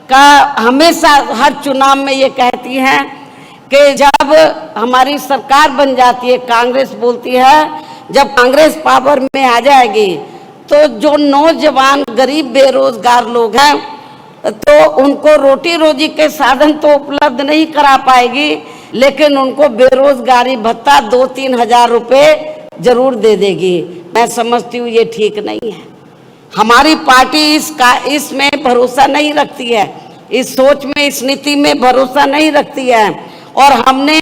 का हमेशा हर चुनाव में ये कहती हैं कि जब हमारी सरकार बन जाती है, कांग्रेस बोलती है जब कांग्रेस पावर में आ जाएगी तो जो नौजवान गरीब बेरोजगार लोग हैं तो उनको रोटी रोजी के साधन तो उपलब्ध नहीं करा पाएगी, लेकिन उनको बेरोजगारी भत्ता 2-3 हजार रुपये जरूर दे देगी। मैं समझती हूँ ये ठीक नहीं है। हमारी पार्टी इसमें भरोसा नहीं रखती है, इस सोच में, इस नीति में भरोसा नहीं रखती है। और हमने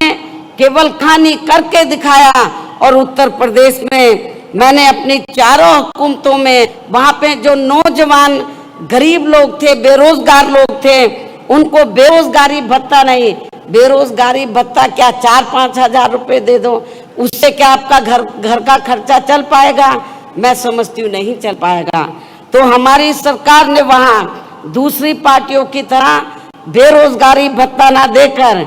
केवल कहानी करके दिखाया। और उत्तर प्रदेश में मैंने अपनी चारों हुकूमतों में वहाँ पे जो नौजवान गरीब लोग थे, बेरोजगार लोग थे, उनको बेरोजगारी भत्ता नहीं, बेरोजगारी भत्ता क्या 4-5 हजार रुपये दे दो, उससे क्या आपका घर का खर्चा चल पाएगा? मैं समझती हूँ नहीं चल पाएगा। तो हमारी सरकार ने वहाँ दूसरी पार्टियों की तरह बेरोजगारी भत्ता ना देकर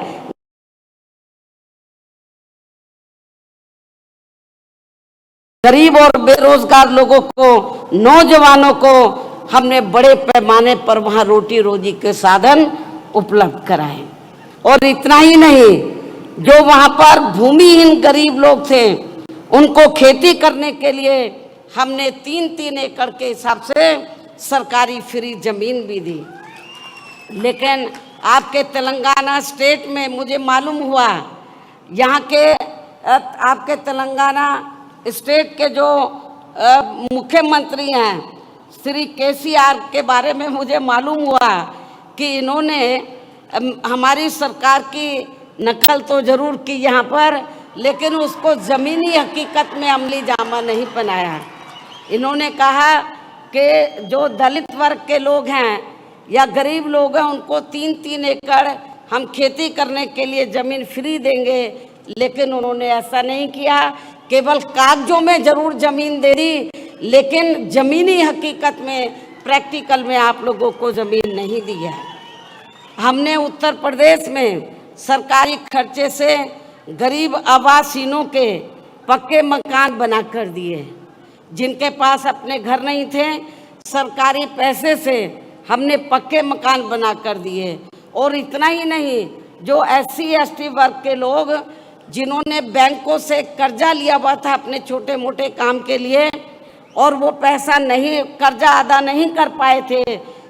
गरीब और बेरोजगार लोगों को, नौजवानों को हमने बड़े पैमाने पर वहाँ रोटी रोजी के साधन उपलब्ध कराए। और इतना ही नहीं, जो वहाँ पर भूमिहीन गरीब लोग थे उनको खेती करने के लिए हमने 3-3 एकड़ के हिसाब से सरकारी फ्री जमीन भी दी। लेकिन आपके तेलंगाना स्टेट में मुझे मालूम हुआ, यहाँ के आपके तेलंगाना स्टेट के जो मुख्यमंत्री हैं श्री केसीआर के बारे में मुझे मालूम हुआ कि इन्होंने हमारी सरकार की नकल तो जरूर की यहाँ पर, लेकिन उसको ज़मीनी हकीकत में अमली जामा नहीं बनाया। इन्होंने कहा कि जो दलित वर्ग के लोग हैं या गरीब लोग हैं उनको 3-3 एकड़ हम खेती करने के लिए ज़मीन फ्री देंगे, लेकिन उन्होंने ऐसा नहीं किया। केवल कागजों में जरूर ज़मीन दे दी, लेकिन ज़मीनी हकीकत में, प्रैक्टिकल में आप लोगों को ज़मीन नहीं दी है। हमने उत्तर प्रदेश में सरकारी खर्चे से गरीब आवासीनों के पक्के मकान बना कर दिए। जिनके पास अपने घर नहीं थे, सरकारी पैसे से हमने पक्के मकान बना कर दिए। और इतना ही नहीं, जो SC ST वर्ग के लोग जिन्होंने बैंकों से कर्जा लिया हुआ था अपने छोटे मोटे काम के लिए और वो पैसा नहीं, कर्जा अदा नहीं कर पाए थे,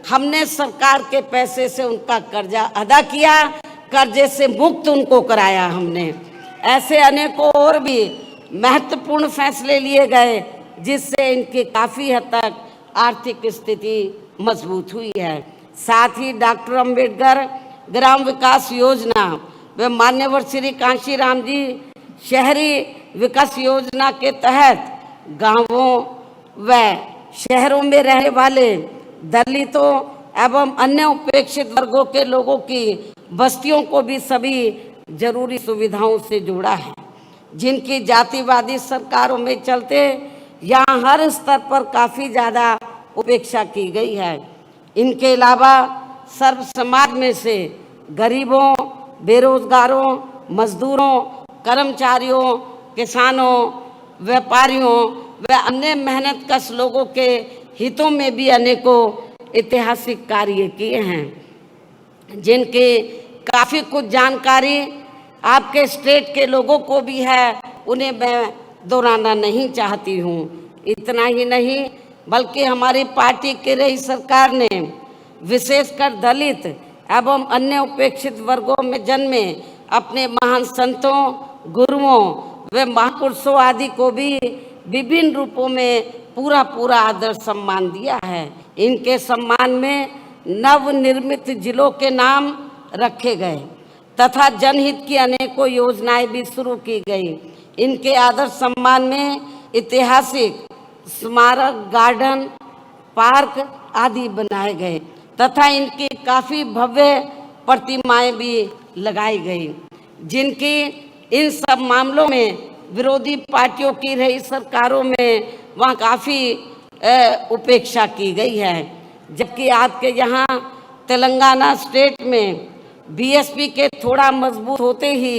हमने सरकार के पैसे से उनका कर्जा अदा किया, कर्जे से मुक्त उनको कराया हमने। ऐसे अनेकों और भी महत्वपूर्ण फैसले लिए गए जिससे इनकी काफ़ी हद तक आर्थिक स्थिति मजबूत हुई है। साथ ही डॉक्टर अंबेडकर ग्राम विकास योजना व मान्यवर श्री कांशीराम जी शहरी विकास योजना के तहत गांवों व शहरों में रहने वाले दलितों एवं अन्य उपेक्षित वर्गों के लोगों की बस्तियों को भी सभी जरूरी सुविधाओं से जोड़ा है। जिनकी जातिवादी सरकारों में चलते यहाँ हर स्तर पर काफ़ी ज़्यादा उपेक्षा की गई है। इनके अलावा सर्व समाज में से गरीबों, बेरोजगारों, मजदूरों, कर्मचारियों, किसानों, व्यापारियों व अन्य मेहनतकश लोगों के हितों में भी अनेकों ऐतिहासिक कार्य किए हैं, जिनकी काफ़ी कुछ जानकारी आपके स्टेट के लोगों को भी है, उन्हें मैं दोहराना नहीं चाहती हूँ। इतना ही नहीं, बल्कि हमारी पार्टी की रही सरकार ने विशेषकर दलित एवं अन्य उपेक्षित वर्गों में जन्मे अपने महान संतों, गुरुओं व महापुरुषों आदि को भी विभिन्न रूपों में पूरा आदर सम्मान दिया है। इनके सम्मान में नवनिर्मित जिलों के नाम रखे गए तथा जनहित की अनेकों योजनाएं भी शुरू की गई। इनके आदर सम्मान में ऐतिहासिक स्मारक, गार्डन, पार्क आदि बनाए गए तथा इनकी काफ़ी भव्य प्रतिमाएं भी लगाई गई। जिनकी इन सब मामलों में विरोधी पार्टियों की रही सरकारों में वहाँ काफ़ी उपेक्षा की गई है। जबकि आपके यहाँ तेलंगाना स्टेट में BSP के थोड़ा मजबूत होते ही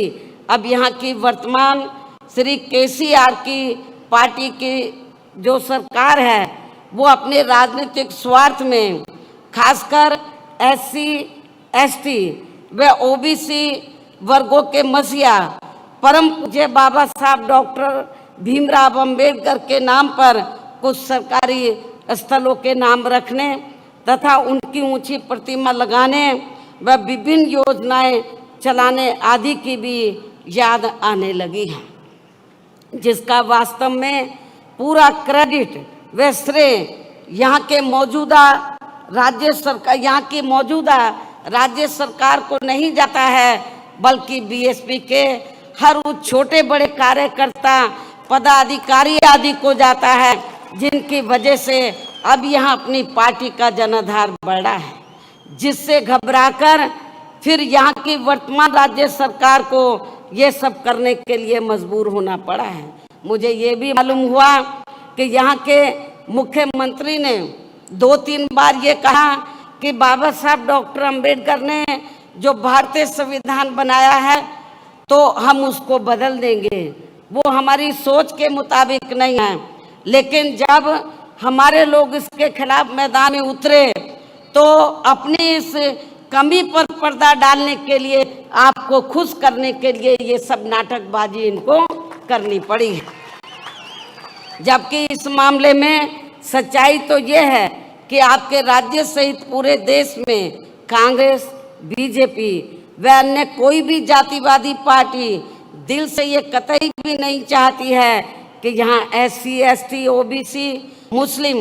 अब यहाँ की वर्तमान श्री KCR की पार्टी की जो सरकार है वो अपने राजनीतिक स्वार्थ में खासकर SC, ST व OBC वर्गों के मसीहा परम पूज्य बाबा साहब डॉक्टर भीमराव अंबेडकर के नाम पर कुछ सरकारी स्थलों के नाम रखने तथा उनकी ऊंची प्रतिमा लगाने व विभिन्न योजनाएं चलाने आदि की भी याद आने लगी है, जिसका वास्तव में पूरा क्रेडिट व श्रेय यहाँ के मौजूदा राज्य सरकार को नहीं जाता है, बल्कि बीएसपी के हर उस छोटे बड़े कार्यकर्ता पदाधिकारी आदि को जाता है, जिनकी वजह से अब यहाँ अपनी पार्टी का जनाधार बढ़ा है, जिससे घबराकर फिर यहाँ की वर्तमान राज्य सरकार को ये सब करने के लिए मजबूर होना पड़ा है। मुझे ये भी मालूम हुआ कि यहाँ के मुख्यमंत्री ने 2-3 बार ये कहा कि बाबा साहब डॉक्टर अंबेडकर ने जो भारतीय संविधान बनाया है तो हम उसको बदल देंगे, वो हमारी सोच के मुताबिक नहीं है। लेकिन जब हमारे लोग इसके खिलाफ मैदान में उतरे तो अपनी इस कमी पर पर्दा डालने के लिए, आपको खुश करने के लिए ये सब नाटकबाजी इनको करनी पड़ी है। जबकि इस मामले में सच्चाई तो ये है कि आपके राज्य सहित पूरे देश में कांग्रेस, बीजेपी व अन्य कोई भी जातिवादी पार्टी दिल से ये कतई भी नहीं चाहती है कि यहाँ SC, ST, OBC, मुस्लिम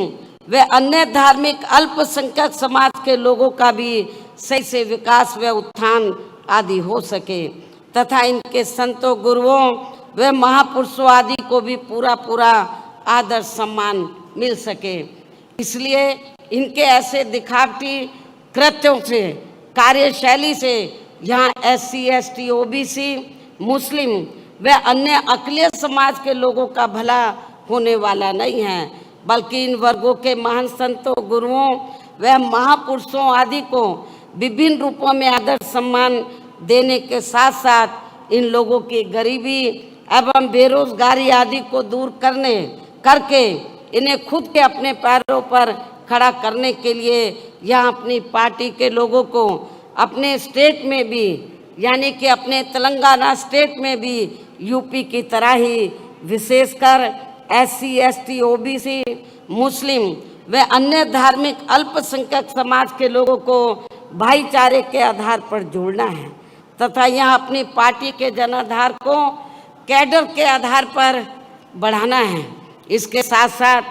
व अन्य धार्मिक अल्पसंख्यक समाज के लोगों का भी सही से विकास व उत्थान आदि हो सके तथा इनके संतों, गुरुओं व महापुरुषों आदि को भी पूरा आदर सम्मान मिल सके। इसलिए इनके ऐसे दिखावटी कृत्यों से, कार्यशैली से यहाँ SC, ST, OBC, मुस्लिम व अन्य अकलियत समाज के लोगों का भला होने वाला नहीं है, बल्कि इन वर्गों के महान संतों, गुरुओं व महापुरुषों आदि को विभिन्न रूपों में आदर सम्मान देने के साथ साथ इन लोगों की गरीबी एवं बेरोजगारी आदि को दूर करके इन्हें खुद के अपने पैरों पर खड़ा करने के लिए यहाँ अपनी पार्टी के लोगों को अपने स्टेट में भी, यानी कि अपने तेलंगाना स्टेट में भी यूपी की तरह ही विशेषकर SC, ST, OBC, मुस्लिम व अन्य धार्मिक अल्पसंख्यक समाज के लोगों को भाईचारे के आधार पर जोड़ना है तथा यहाँ अपनी पार्टी के जनाधार को कैडर के आधार पर बढ़ाना है। इसके साथ साथ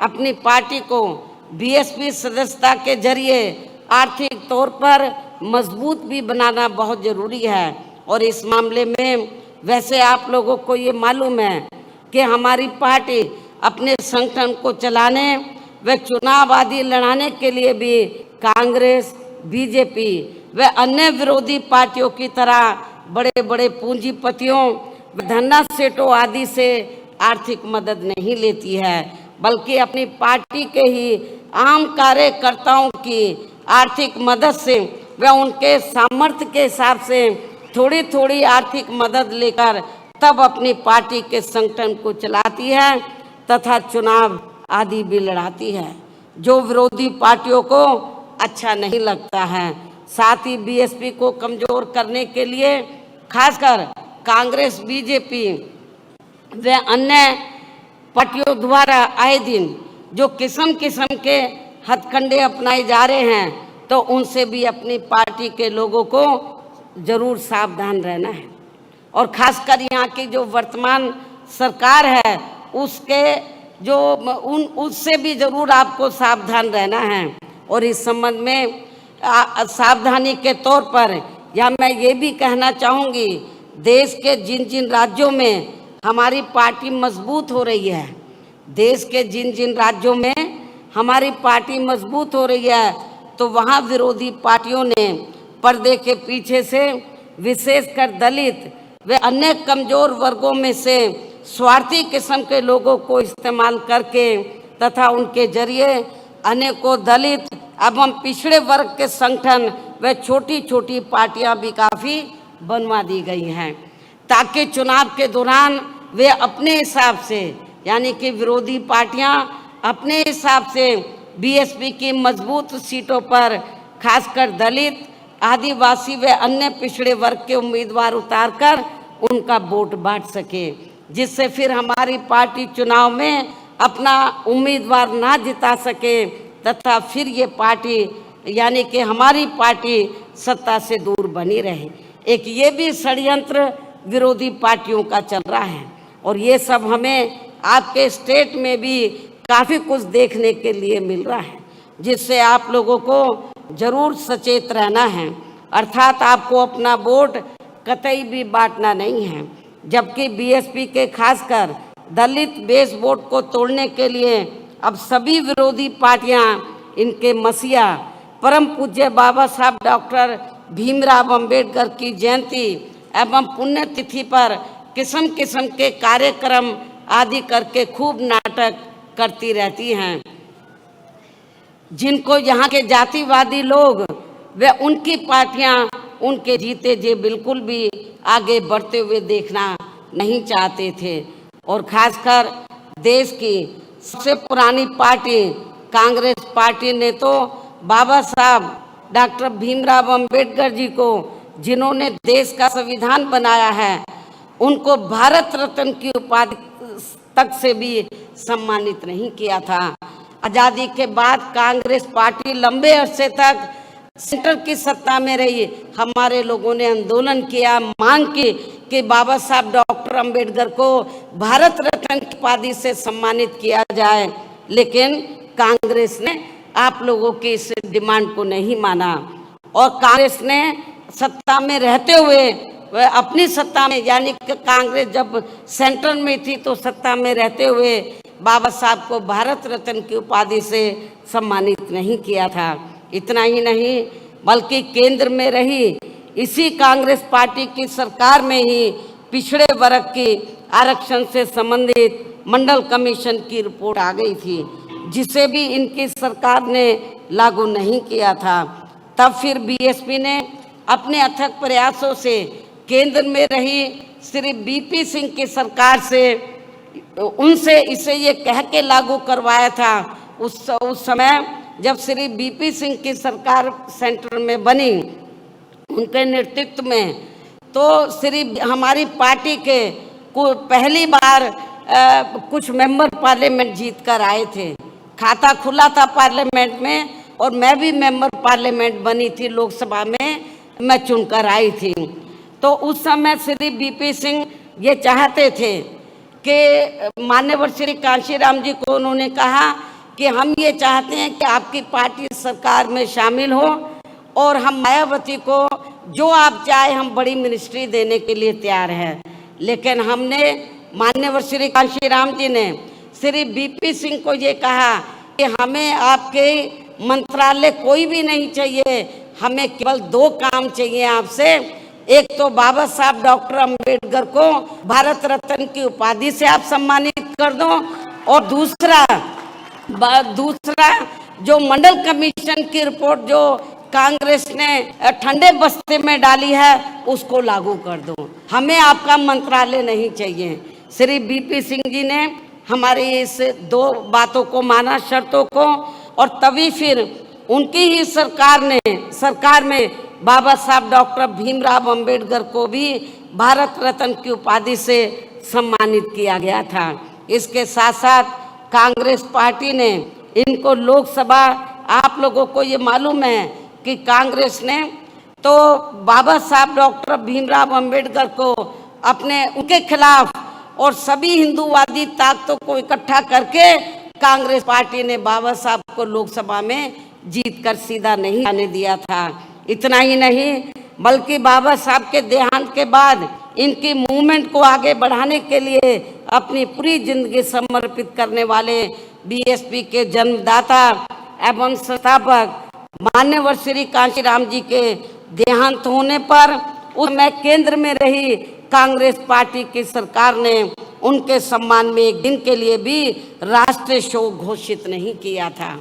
अपनी पार्टी को बीएसपी सदस्यता के जरिए आर्थिक तौर पर मजबूत भी बनाना बहुत ज़रूरी है। और इस मामले में वैसे आप लोगों को ये मालूम है कि हमारी पार्टी अपने संगठन को चलाने व चुनाव आदि लड़ाने के लिए भी कांग्रेस, बीजेपी व अन्य विरोधी पार्टियों की तरह बड़े बड़े पूंजीपतियों व धन्ना सेठों आदि से आर्थिक मदद नहीं लेती है, बल्कि अपनी पार्टी के ही आम कार्यकर्ताओं की आर्थिक मदद से व उनके सामर्थ्य के हिसाब से थोड़ी थोड़ी आर्थिक मदद लेकर तब अपनी पार्टी के संगठन को चलाती है तथा चुनाव आदि भी लड़ाती है, जो विरोधी पार्टियों को अच्छा नहीं लगता है। साथ ही बीएसपी को कमजोर करने के लिए खासकर कांग्रेस, बीजेपी व अन्य पार्टियों द्वारा आए दिन जो किस्म किस्म के हथकंडे अपनाए जा रहे हैं, तो उनसे भी अपनी पार्टी के लोगों को जरूर सावधान रहना है। और खासकर यहाँ की जो वर्तमान सरकार है उसके जो उससे भी जरूर आपको सावधान रहना है। और इस संबंध में सावधानी के तौर पर या मैं ये भी कहना चाहूँगी, देश के जिन जिन राज्यों में हमारी पार्टी मजबूत हो रही है, देश के जिन जिन राज्यों में हमारी पार्टी मजबूत हो रही है, तो वहाँ विरोधी पार्टियों ने पर्दे के पीछे से विशेषकर दलित व अन्य कमजोर वर्गों में से स्वार्थी किस्म के लोगों को इस्तेमाल करके तथा उनके जरिए अनेकों दलित एवं पिछड़े वर्ग के संगठन व छोटी छोटी पार्टियां भी काफ़ी बनवा दी गई हैं, ताकि चुनाव के दौरान वे अपने हिसाब से, यानी कि विरोधी पार्टियां अपने हिसाब से बीएसपी की मजबूत सीटों पर खासकर दलित, आदिवासी व अन्य पिछड़े वर्ग के उम्मीदवार उतारकर उनका वोट बांट सके, जिससे फिर हमारी पार्टी चुनाव में अपना उम्मीदवार ना जिता सके तथा फिर ये पार्टी यानी कि हमारी पार्टी सत्ता से दूर बनी रहे। एक ये भी षड्यंत्र विरोधी पार्टियों का चल रहा है और ये सब हमें आपके स्टेट में भी काफ़ी कुछ देखने के लिए मिल रहा है, जिससे आप लोगों को जरूर सचेत रहना है। अर्थात आपको अपना वोट कतई भी बांटना नहीं है। जबकि बीएसपी के खासकर दलित बेस वोट को तोड़ने के लिए अब सभी विरोधी पार्टियां इनके मसीहा परम पूज्य बाबा साहब डॉक्टर भीमराव अंबेडकर की जयंती एवं पुण्यतिथि पर किस्म किस्म के कार्यक्रम आदि करके खूब नाटक करती रहती हैं, जिनको यहाँ के जातिवादी लोग व उनकी पार्टियां उनके जीते जी बिल्कुल भी आगे बढ़ते हुए देखना नहीं चाहते थे। और खासकर देश की सबसे पुरानी पार्टी कांग्रेस पार्टी ने तो बाबा साहब डॉक्टर भीमराव अंबेडकर जी को, जिन्होंने देश का संविधान बनाया है, उनको भारत रत्न की उपाधि तक से भी सम्मानित नहीं किया था। आज़ादी के बाद कांग्रेस पार्टी लंबे अरसे तक सेंटर की सत्ता में रही। हमारे लोगों ने आंदोलन किया, मांग की कि बाबा साहब डॉक्टर अंबेडकर को भारत रत्न की उपाधि से सम्मानित किया जाए, लेकिन कांग्रेस ने आप लोगों की इस डिमांड को नहीं माना और कांग्रेस ने सत्ता में रहते हुए वह अपनी सत्ता में यानी कि कांग्रेस जब सेंटर में थी तो सत्ता में रहते हुए बाबा साहब को भारत रत्न की उपाधि से सम्मानित नहीं किया था। इतना ही नहीं बल्कि केंद्र में रही इसी कांग्रेस पार्टी की सरकार में ही पिछड़े वर्ग की आरक्षण से संबंधित मंडल कमीशन की रिपोर्ट आ गई थी, जिसे भी इनकी सरकार ने लागू नहीं किया था। तब फिर बीएसपी ने अपने अथक प्रयासों से केंद्र में रही श्री बीपी सिंह की सरकार से उनसे इसे ये कह के लागू करवाया था। उस समय जब श्री बीपी सिंह की सरकार सेंटर में बनी उनके नेतृत्व में, तो श्री हमारी पार्टी के पहली बार कुछ मेंबर पार्लियामेंट जीत कर आए थे। खाता खुला था पार्लियामेंट में और मैं भी मेंबर पार्लियामेंट बनी थी, लोकसभा में मैं चुनकर आई थी। तो उस समय श्री बीपी सिंह ये चाहते थे कि माननीय श्री कांशीराम जी को उन्होंने कहा कि हम ये चाहते हैं कि आपकी पार्टी सरकार में शामिल हो और हम मायावती को जो आप चाहे हम बड़ी मिनिस्ट्री देने के लिए तैयार हैं। लेकिन हमने माननीय श्री कांशीराम जी ने श्री बीपी सिंह को ये कहा कि हमें आपके मंत्रालय कोई भी नहीं चाहिए, हमें केवल दो काम चाहिए आपसे। एक तो बाबा साहब डॉक्टर अंबेडकर को भारत रत्न की उपाधि से आप सम्मानित कर दो और दूसरा जो मंडल कमीशन की रिपोर्ट जो कांग्रेस ने ठंडे बस्ते में डाली है उसको लागू कर दो, हमें आपका मंत्रालय नहीं चाहिए। श्री बीपी सिंह जी ने हमारी इस दो बातों को माना, शर्तों को, और तभी फिर उनकी ही सरकार में बाबा साहब डॉक्टर भीमराव अंबेडकर को भी भारत रत्न की उपाधि से सम्मानित किया गया था। इसके साथ साथ कांग्रेस पार्टी ने इनको लोकसभा, आप लोगों को ये मालूम है कि कांग्रेस ने तो बाबा साहब डॉक्टर भीमराव अंबेडकर को उनके खिलाफ और सभी हिंदूवादी ताकतों को इकट्ठा करके कांग्रेस पार्टी ने बाबा साहब को लोकसभा में जीत कर सीधा नहीं आने दिया था। इतना ही नहीं बल्कि बाबा साहब के देहांत के बाद इनकी मूवमेंट को आगे बढ़ाने के लिए अपनी पूरी जिंदगी समर्पित करने वाले बीएसपी के जन्मदाता एवं संस्थापक माननीय श्री कांशीराम जी के देहांत होने पर उस समय केंद्र में रही कांग्रेस पार्टी की सरकार ने उनके सम्मान में एक दिन के लिए भी राष्ट्रीय शोक घोषित नहीं किया था,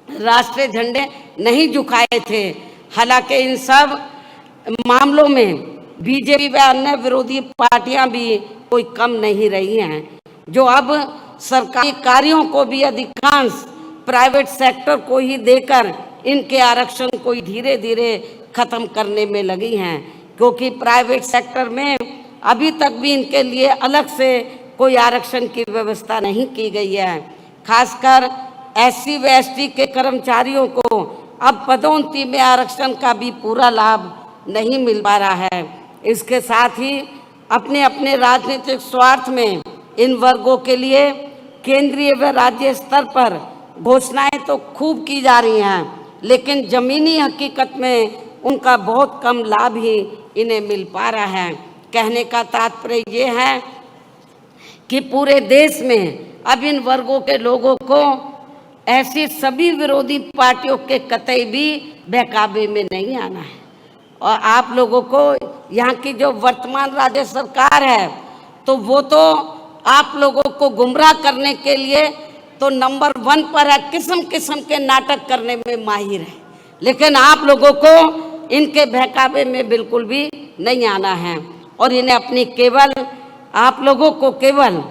राष्ट्रीय झंडे नहीं झुकाए थे। हालांकि इन सब मामलों में बीजेपी व अन्य विरोधी पार्टियां भी कोई कम नहीं रही हैं, जो अब सरकारी कार्यों को भी अधिकांश प्राइवेट सेक्टर को ही देकर इनके आरक्षण को धीरे धीरे खत्म करने में लगी हैं, क्योंकि प्राइवेट सेक्टर में अभी तक भी इनके लिए अलग से कोई आरक्षण की व्यवस्था नहीं की गई है। खासकर SC व ST के कर्मचारियों को अब पदोन्नति में आरक्षण का भी पूरा लाभ नहीं मिल पा रहा है। इसके साथ ही अपने अपने राजनीतिक स्वार्थ में इन वर्गों के लिए केंद्रीय व राज्य स्तर पर घोषणाएं तो खूब की जा रही हैं, लेकिन जमीनी हकीकत में उनका बहुत कम लाभ ही इन्हें मिल पा रहा है। कहने का तात्पर्य ये है कि पूरे देश में अब इन वर्गों के लोगों को ऐसी सभी विरोधी पार्टियों के कतई भी बहकावे में नहीं आना है। और आप लोगों को यहाँ की जो वर्तमान राज्य सरकार है, तो वो तो आप लोगों को गुमराह करने के लिए तो नंबर 1 पर है, किस्म किस्म के नाटक करने में माहिर है, लेकिन आप लोगों को इनके बहकावे में बिल्कुल भी नहीं आना है। और इन्हें अपनी केवल आप लोगों को केवल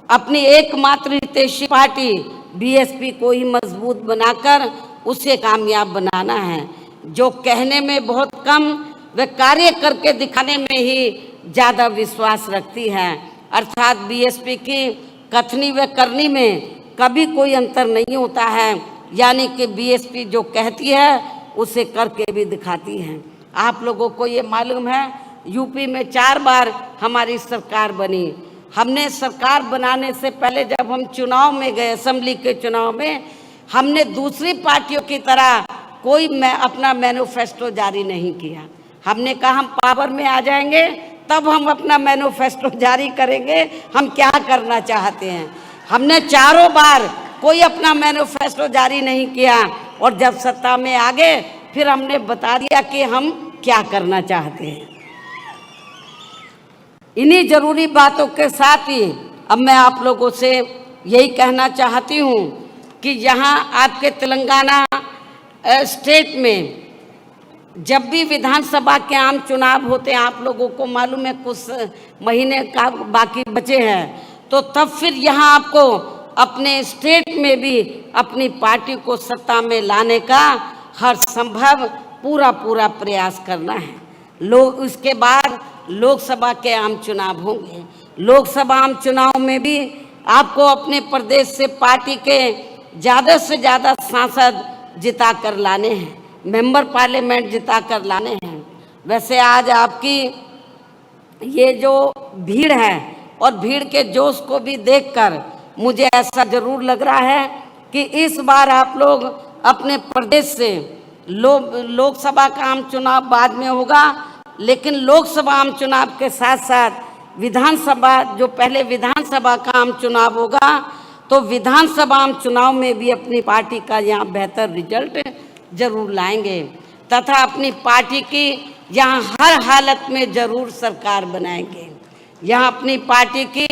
अपनी एकमात्र हितैषी पार्टी BSP को ही मजबूत बनाकर उसे कामयाब बनाना है, जो कहने में बहुत कम व कार्य करके दिखाने में ही ज़्यादा विश्वास रखती है। अर्थात BSP की कथनी व करनी में कभी कोई अंतर नहीं होता है, यानी कि BSP जो कहती है उसे करके भी दिखाती है। आप लोगों को ये मालूम है, यूपी में 4 बार हमारी सरकार बनी। हमने सरकार बनाने से पहले जब हम चुनाव में गए, असेंबली के चुनाव में, हमने दूसरी पार्टियों की तरह कोई अपना मैनिफेस्टो जारी नहीं किया। हमने कहा हम पावर में आ जाएंगे तब हम अपना मैनिफेस्टो जारी करेंगे, हम क्या करना चाहते हैं। हमने 4 बार कोई अपना मैनिफेस्टो जारी नहीं किया, और जब सत्ता में आ गए फिर हमने बता दिया कि हम क्या करना चाहते हैं। इन्हीं जरूरी बातों के साथ ही अब मैं आप लोगों से यही कहना चाहती हूँ कि यहाँ आपके तेलंगाना स्टेट में जब भी विधानसभा के आम चुनाव होते हैं, आप लोगों को मालूम है कुछ महीने का बाकी बचे हैं, तो तब फिर यहाँ आपको अपने स्टेट में भी अपनी पार्टी को सत्ता में लाने का हर संभव पूरा प्रयास करना है। उसके बाद लोकसभा के आम चुनाव होंगे। लोकसभा आम चुनाव में भी आपको अपने प्रदेश से पार्टी के ज़्यादा से ज़्यादा सांसद जिता कर लाने हैं, मेंबर पार्लियामेंट जिता कर लाने हैं। वैसे आज आपकी ये जो भीड़ है और भीड़ के जोश को भी देखकर मुझे ऐसा जरूर लग रहा है कि इस बार आप लोग अपने प्रदेश से लोकसभा का आम चुनाव बाद में होगा, लेकिन लोकसभा आम चुनाव के साथ साथ विधानसभा, जो पहले विधानसभा का आम चुनाव होगा, तो विधानसभा आम चुनाव में भी अपनी पार्टी का यहाँ बेहतर रिजल्ट जरूर लाएंगे तथा अपनी पार्टी की यहाँ हर हालत में जरूर सरकार बनाएंगे। यहाँ अपनी पार्टी की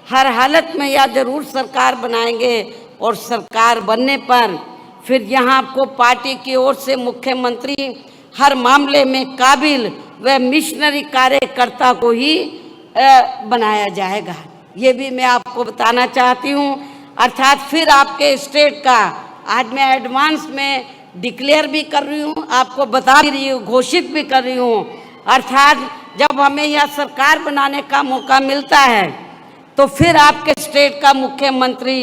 हर हालत में या जरूर सरकार बनाएंगे, और सरकार बनने पर फिर यहाँ आपको पार्टी की ओर से मुख्यमंत्री हर मामले में काबिल व मिशनरी कार्यकर्ता को ही बनाया जाएगा। ये भी मैं आपको बताना चाहती हूँ। अर्थात फिर आपके स्टेट का आज मैं एडवांस में डिक्लेयर भी कर रही हूँ, आपको बता भी रही हूँ, घोषित भी कर रही हूँ। अर्थात जब हमें यह सरकार बनाने का मौका मिलता है तो फिर आपके स्टेट का मुख्यमंत्री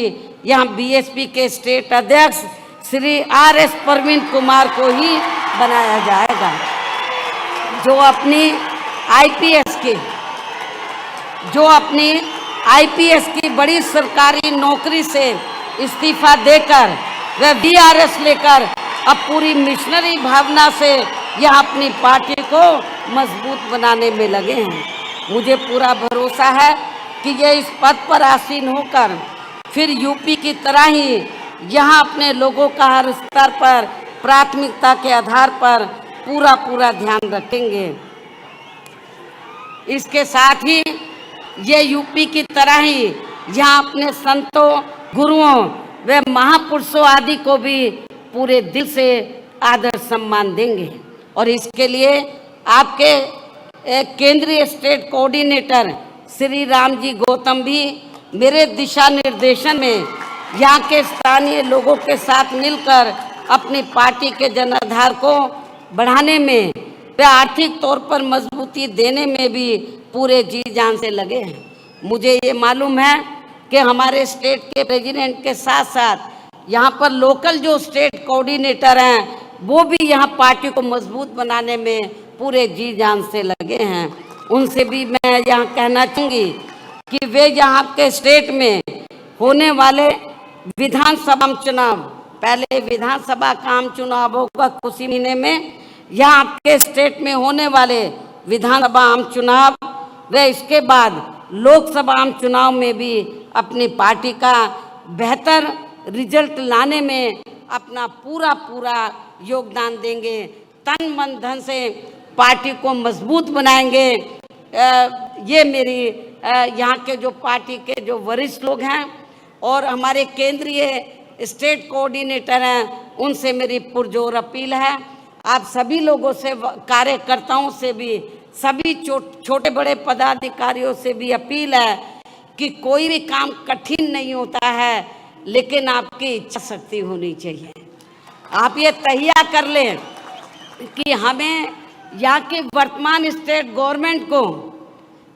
यहाँ BSP के स्टेट अध्यक्ष श्री RS प्रवीण कुमार को ही बनाया जाएगा, जो अपनी IPS की बड़ी सरकारी नौकरी से इस्तीफा देकर वह VRS लेकर अब पूरी मिशनरी भावना से यह अपनी पार्टी को मजबूत बनाने में लगे हैं। मुझे पूरा भरोसा है कि ये इस पद पर आसीन होकर फिर यूपी की तरह ही यहाँ अपने लोगों का हर स्तर पर प्राथमिकता के आधार पर पूरा ध्यान रखेंगे। इसके साथ ही ये यूपी की तरह ही यहाँ अपने संतों, गुरुओं व महापुरुषों आदि को भी पूरे दिल से आदर सम्मान देंगे। और इसके लिए आपके केंद्रीय स्टेट कोऑर्डिनेटर श्री राम जी गौतम भी मेरे दिशा निर्देशन में यहाँ के स्थानीय लोगों के साथ मिलकर अपनी पार्टी के जनाधार को बढ़ाने में वे आर्थिक तौर पर मजबूती देने में भी पूरे जी जान से लगे हैं। मुझे ये मालूम है कि हमारे स्टेट के प्रेसिडेंट के साथ साथ यहाँ पर लोकल जो स्टेट कोऑर्डिनेटर हैं वो भी यहाँ पार्टी को मजबूत बनाने में पूरे जी जान से लगे हैं। उनसे भी मैं यहाँ कहना चाहूँगी कि वे यहाँ के स्टेट में होने वाले विधानसभा चुनाव, पहले विधानसभा का आम चुनाव होगा कुछ ही महीने में, यहाँ आपके स्टेट में होने वाले विधानसभा आम चुनाव व इसके बाद लोकसभा आम चुनाव में भी अपनी पार्टी का बेहतर रिजल्ट लाने में अपना पूरा योगदान देंगे। तन मन धन से पार्टी को मजबूत बनाएंगे। ये मेरी यहाँ के जो पार्टी के जो वरिष्ठ लोग हैं और हमारे केंद्रीय स्टेट कोऑर्डिनेटर हैं उनसे मेरी पुरजोर अपील है। आप सभी लोगों से, कार्यकर्ताओं से भी, सभी छोटे बड़े पदाधिकारियों से भी अपील है कि कोई भी काम कठिन नहीं होता है, लेकिन आपकी इच्छा शक्ति होनी चाहिए। आप ये तहिया कर लें कि हमें यहाँ की वर्तमान स्टेट गवर्नमेंट को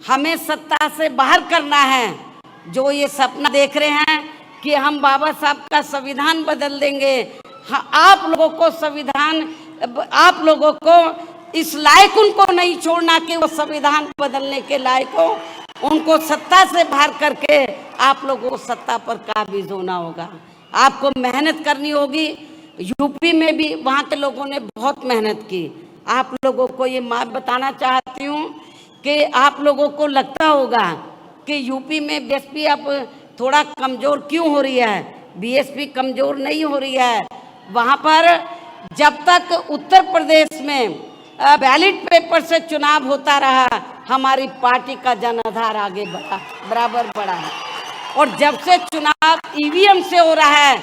हमें सत्ता से बाहर करना है। जो ये सपना देख रहे हैं कि हम बाबा साहब का संविधान बदल देंगे, आप लोगों को संविधान, आप लोगों को इस लायक उनको नहीं छोड़ना कि वो संविधान बदलने के लायक हो। उनको सत्ता से बाहर करके आप लोगों को सत्ता पर काबिज होना होगा। आपको मेहनत करनी होगी। यूपी में भी वहाँ के लोगों ने बहुत मेहनत की। आप लोगों को ये बात बताना चाहती हूँ कि आप लोगों को लगता होगा कि यूपी में बीएसपी अब थोड़ा कमज़ोर क्यों हो रही है। बीएसपी कमज़ोर नहीं हो रही है। वहाँ पर जब तक उत्तर प्रदेश में बैलेट पेपर से चुनाव होता रहा, हमारी पार्टी का जनाधार आगे बढ़ा, बराबर बढ़ा है। और जब से चुनाव ईवीएम से हो रहा है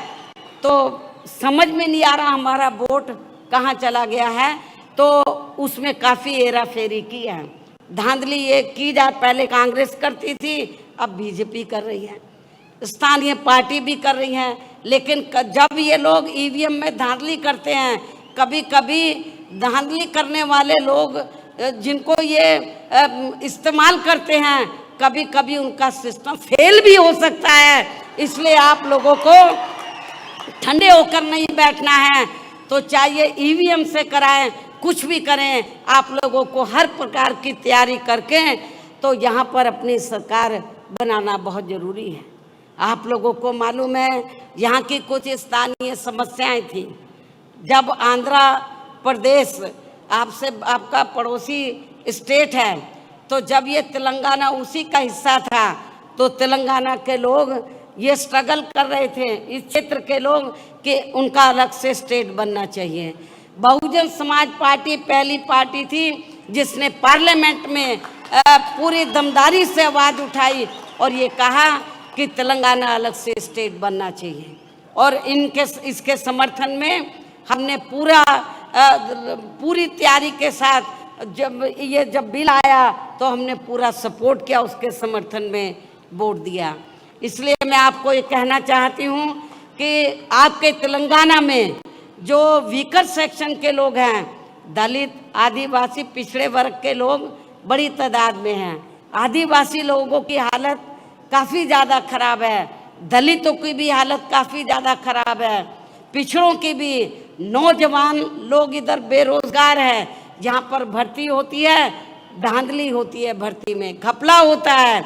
तो समझ में नहीं आ रहा हमारा वोट कहाँ चला गया है। तो उसमें काफ़ी हेरा फेरी की है, धांधली ये की जा, पहले कांग्रेस करती थी, अब बीजेपी कर रही है, स्थानीय पार्टी भी कर रही है। लेकिन जब ये लोग ईवीएम में धांधली करते हैं, कभी कभी धांधली करने वाले लोग जिनको ये इस्तेमाल करते हैं, कभी कभी उनका सिस्टम फेल भी हो सकता है। इसलिए आप लोगों को ठंडे होकर नहीं बैठना है। तो चाहिए ईवीएम से कराएं, कुछ भी करें, आप लोगों को हर प्रकार की तैयारी करके तो यहाँ पर अपनी सरकार बनाना बहुत ज़रूरी है। आप लोगों को मालूम है यहाँ की कुछ स्थानीय समस्याएं थी। जब आंध्र प्रदेश आपसे, आपका पड़ोसी स्टेट है, तो जब ये तेलंगाना उसी का हिस्सा था, तो तेलंगाना के लोग ये स्ट्रगल कर रहे थे, इस क्षेत्र के लोग, कि उनका अलग से स्टेट बनना चाहिए। बहुजन समाज पार्टी पहली पार्टी थी जिसने पार्लियामेंट में पूरी दमदारी से आवाज़ उठाई और ये कहा कि तेलंगाना अलग से स्टेट बनना चाहिए। और इसके समर्थन में हमने पूरी तैयारी के साथ जब बिल आया तो हमने पूरा सपोर्ट किया, उसके समर्थन में वोट दिया। इसलिए मैं आपको ये कहना चाहती हूँ कि आपके तेलंगाना में जो वीकर सेक्शन के लोग हैं, दलित, आदिवासी, पिछड़े वर्ग के लोग बड़ी तादाद में हैं। आदिवासी लोगों की हालत काफ़ी ज़्यादा खराब है, दलितों की भी हालत काफ़ी ज़्यादा खराब है, पिछड़ों की भी। नौजवान लोग इधर बेरोजगार है, यहाँ पर भर्ती होती है, धांधली होती है, भर्ती में घपला होता है।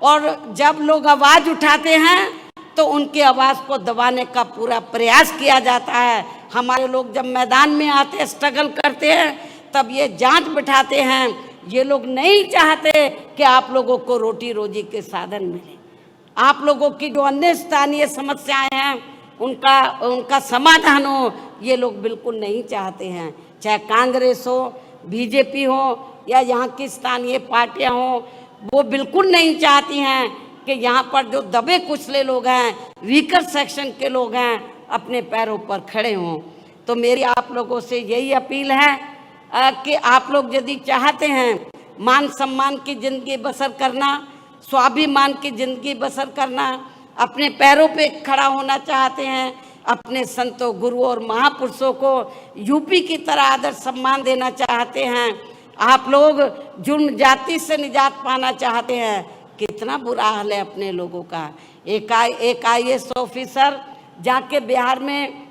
और जब लोग आवाज़ उठाते हैं तो उनकी आवाज़ को दबाने का पूरा प्रयास किया जाता है। हमारे लोग जब मैदान में आते हैं, स्ट्रगल करते हैं, तब ये जांच बिठाते हैं। ये लोग नहीं चाहते कि आप लोगों को रोटी रोजी के साधन मिले। आप लोगों की जो अन्य स्थानीय समस्याएं हैं उनका समाधान हो, ये लोग बिल्कुल नहीं चाहते हैं। चाहे कांग्रेस हो, बीजेपी हो या यहाँ की स्थानीय पार्टियाँ हों, वो बिल्कुल नहीं चाहती हैं कि यहाँ पर जो दबे कुचले लोग हैं, वीकर सेक्शन के लोग हैं, अपने पैरों पर खड़े हों। तो मेरी आप लोगों से यही अपील है कि आप लोग यदि चाहते हैं मान सम्मान की ज़िंदगी बसर करना, स्वाभिमान की ज़िंदगी बसर करना, अपने पैरों पे खड़ा होना चाहते हैं, अपने संतों, गुरुओं और महापुरुषों को यूपी की तरह आदर सम्मान देना चाहते हैं। आप लोग जुर्म जाति से निजात पाना चाहते हैं। कितना बुरा हाल है अपने लोगों का। एक IAS ऑफिसर जाके बिहार में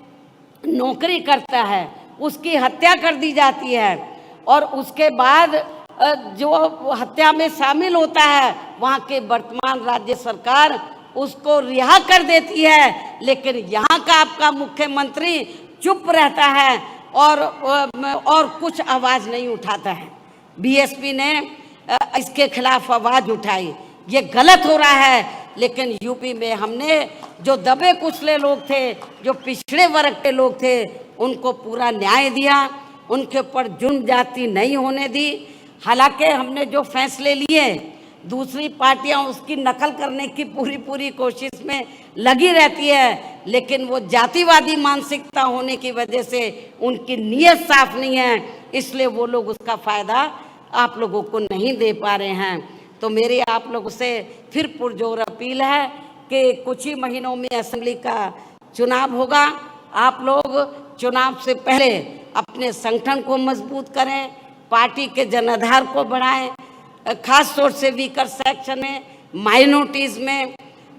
नौकरी करता है, उसकी हत्या कर दी जाती है और उसके बाद जो हत्या में शामिल होता है वहाँ के वर्तमान राज्य सरकार उसको रिहा कर देती है, लेकिन यहाँ का आपका मुख्यमंत्री चुप रहता है और कुछ आवाज़ नहीं उठाता है। BSP ने इसके खिलाफ आवाज़ उठाई, ये गलत हो रहा है। लेकिन यूपी में हमने जो दबे कुचले लोग थे, जो पिछड़े वर्ग के लोग थे, उनको पूरा न्याय दिया, उनके ऊपर जुर्म जाति नहीं होने दी। हालांकि हमने जो फैसले लिए, दूसरी पार्टियां उसकी नकल करने की पूरी कोशिश में लगी रहती है, लेकिन वो जातिवादी मानसिकता होने की वजह से उनकी नीयत साफ नहीं है, इसलिए वो लोग उसका फ़ायदा आप लोगों को नहीं दे पा रहे हैं। तो मेरी आप लोगों से फिर पुरजोर अपील है कि कुछ ही महीनों में असेंबली का चुनाव होगा। आप लोग चुनाव से पहले अपने संगठन को मजबूत करें, पार्टी के जनाधार को बढ़ाएं, खास तौर से वीकर सेक्शन में, माइनॉरिटीज़ में,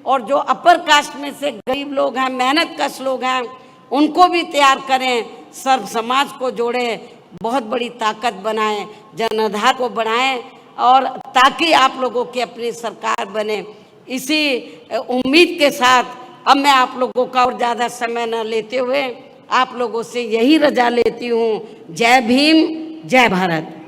और जो अपर कास्ट में से गरीब लोग हैं, मेहनत कश लोग हैं, उनको भी तैयार करें, सर्व समाज को जोड़ें, बहुत बड़ी ताकत बनाएं, जनाधार को बढ़ाएं, और ताकि आप लोगों की अपनी सरकार बने। इसी उम्मीद के साथ अब मैं आप लोगों का और ज़्यादा समय न लेते हुए आप लोगों से यही रजा लेती हूँ। जय भीम, जय भारत।